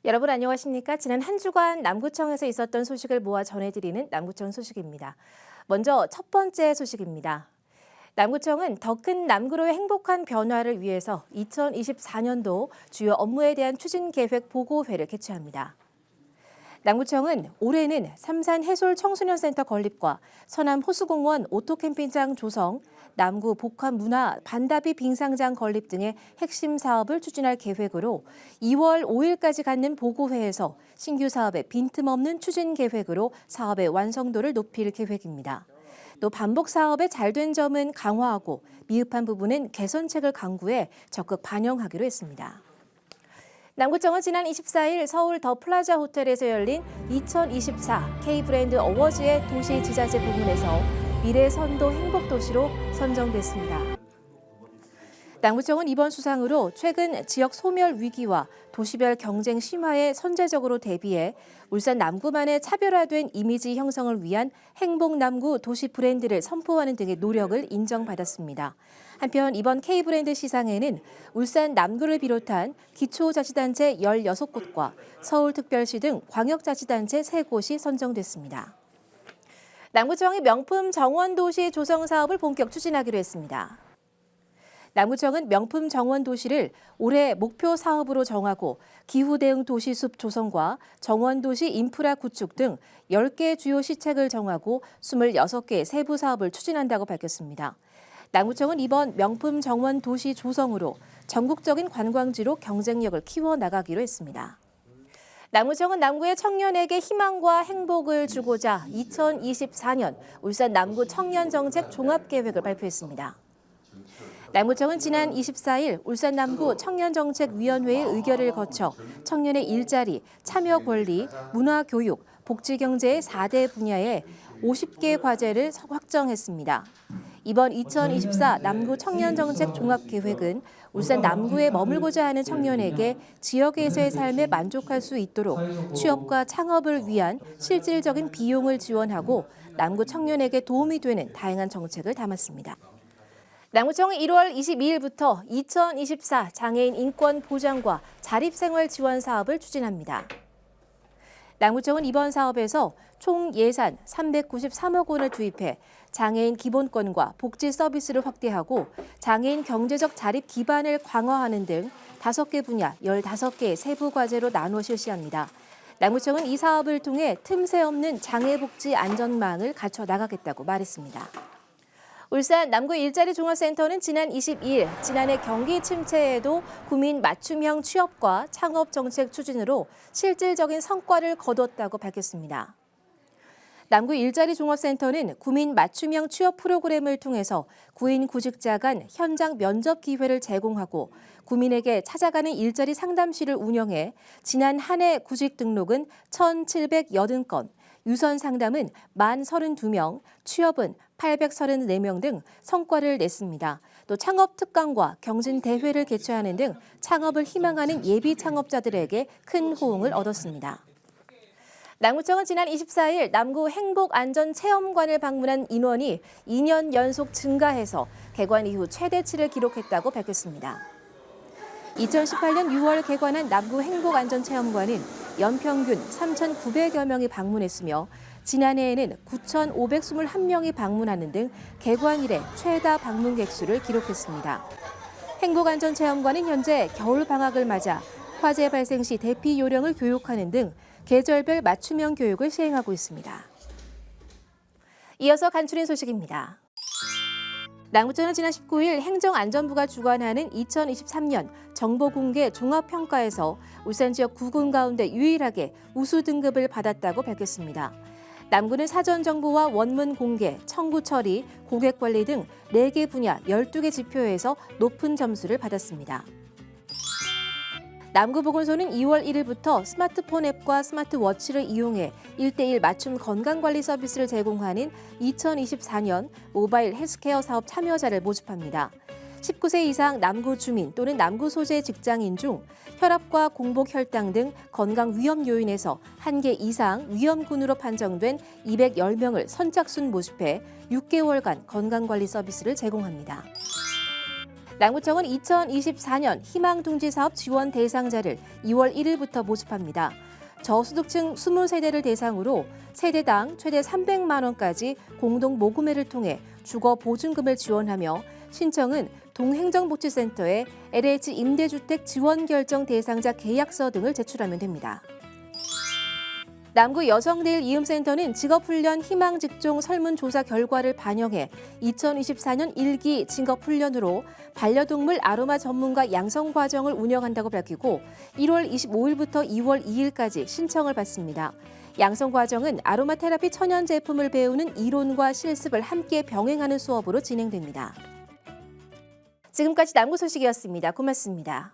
여러분 안녕하십니까? 지난 한 주간 남구청에서 있었던 소식을 모아 전해드리는 남구청 소식입니다. 먼저 첫 번째 소식입니다. 남구청은 더 큰 남구로의 행복한 변화를 위해서 2024년도 주요 업무에 대한 추진 계획 보고회를 개최합니다. 남구청은 올해는 삼산 해솔 청소년센터 건립과 서남 호수공원 오토캠핑장 조성, 남구 복합 문화 반다비 빙상장 건립 등의 핵심 사업을 추진할 계획으로 2월 5일까지 갖는 보고회에서 신규 사업의 빈틈없는 추진 계획으로 사업의 완성도를 높일 계획입니다. 또 반복 사업에 잘된 점은 강화하고 미흡한 부분은 개선책을 강구해 적극 반영하기로 했습니다. 남구청은 지난 24일 서울 더 플라자 호텔에서 열린 2024 K브랜드 어워즈의 도시 지자체 부문에서 미래 선도 행복도시로 선정됐습니다. 남구청은 이번 수상으로 최근 지역 소멸 위기와 도시별 경쟁 심화에 선제적으로 대비해 울산 남구만의 차별화된 이미지 형성을 위한 행복 남구 도시 브랜드를 선포하는 등의 노력을 인정받았습니다. 한편 이번 K브랜드 시상에는 울산 남구를 비롯한 기초자치단체 16곳과 서울특별시 등 광역자치단체 3곳이 선정됐습니다. 남구청이 명품 정원도시 조성 사업을 본격 추진하기로 했습니다. 남구청은 명품 정원도시를 올해 목표 사업으로 정하고 기후대응 도시숲 조성과 정원도시 인프라 구축 등 10개 주요 시책을 정하고 26개 세부 사업을 추진한다고 밝혔습니다. 남구청은 이번 명품 정원 도시 조성으로 전국적인 관광지로 경쟁력을 키워나가기로 했습니다. 남구청은 남구의 청년에게 희망과 행복을 주고자 2024년 울산 남구 청년정책 종합계획을 발표했습니다. 남구청은 지난 24일 울산 남구 청년정책위원회의 의결을 거쳐 청년의 일자리, 참여 권리, 문화교육, 복지경제의 4대 분야에 50개 과제를 확정했습니다. 이번 2024 남구 청년정책 종합계획은 울산 남구에 머물고자 하는 청년에게 지역에서의 삶에 만족할 수 있도록 취업과 창업을 위한 실질적인 비용을 지원하고 남구 청년에게 도움이 되는 다양한 정책을 담았습니다. 남구청은 1월 22일부터 2024 장애인 인권 보장과 자립생활 지원 사업을 추진합니다. 남구청은 이번 사업에서 총 예산 393억 원을 투입해 장애인 기본권과 복지 서비스를 확대하고 장애인 경제적 자립 기반을 강화하는 등 5개 분야 15개의 세부 과제로 나눠 실시합니다. 남구청은 이 사업을 통해 틈새 없는 장애복지 안전망을 갖춰 나가겠다고 말했습니다. 울산 남구 일자리 종합센터는 지난 22일 지난해 경기 침체에도 구민 맞춤형 취업과 창업 정책 추진으로 실질적인 성과를 거뒀다고 밝혔습니다. 남구 일자리 종합센터는 구민 맞춤형 취업 프로그램을 통해서 구인 구직자 간 현장 면접 기회를 제공하고 구민에게 찾아가는 일자리 상담실을 운영해 지난 한 해 구직 등록은 1,780건, 유선 상담은 1,032명, 취업은 834명 등 성과를 냈습니다. 또 창업 특강과 경진 대회를 개최하는 등 창업을 희망하는 예비 창업자들에게 큰 호응을 얻었습니다. 남구청은 지난 24일 남구 행복안전체험관을 방문한 인원이 2년 연속 증가해서 개관 이후 최대치를 기록했다고 밝혔습니다. 2018년 6월 개관한 남구 행복안전체험관은 연평균 3,900여 명이 방문했으며 지난해에는 9,521명이 방문하는 등 개관 이래 최다 방문객 수를 기록했습니다. 행복안전체험관은 현재 겨울방학을 맞아 화재 발생 시 대피 요령을 교육하는 등 계절별 맞춤형 교육을 시행하고 있습니다. 이어서 간추린 소식입니다. 남구청은 지난 19일 행정안전부가 주관하는 2023년 정보공개 종합평가에서 울산 지역 9군 가운데 유일하게 우수 등급을 받았다고 밝혔습니다. 남구는 사전 정보와 원문 공개, 청구 처리, 고객 관리 등 4개 분야 12개 지표에서 높은 점수를 받았습니다. 남구보건소는 2월 1일부터 스마트폰 앱과 스마트워치를 이용해 1:1 맞춤 건강관리 서비스를 제공하는 2024년 모바일 헬스케어 사업 참여자를 모집합니다. 19세 이상 남구 주민 또는 남구 소재 직장인 중 혈압과 공복 혈당 등 건강 위험 요인에서 1개 이상 위험군으로 판정된 210명을 선착순 모집해 6개월간 건강관리 서비스를 제공합니다. 남구청은 2024년 희망둥지 사업 지원 대상자를 2월 1일부터 모집합니다. 저소득층 20세대를 대상으로 세대당 최대 300만 원까지 공동 모금회를 통해 주거 보증금을 지원하며 신청은 동행정복지센터에 LH 임대주택 지원 결정 대상자 계약서 등을 제출하면 됩니다. 남구 여성내일 이음센터는 직업훈련 희망직종 설문조사 결과를 반영해 2024년 1기 직업훈련으로 반려동물 아로마 전문가 양성과정을 운영한다고 밝히고 1월 25일부터 2월 2일까지 신청을 받습니다. 양성과정은 아로마 테라피 천연 제품을 배우는 이론과 실습을 함께 병행하는 수업으로 진행됩니다. 지금까지 남구 소식이었습니다. 고맙습니다.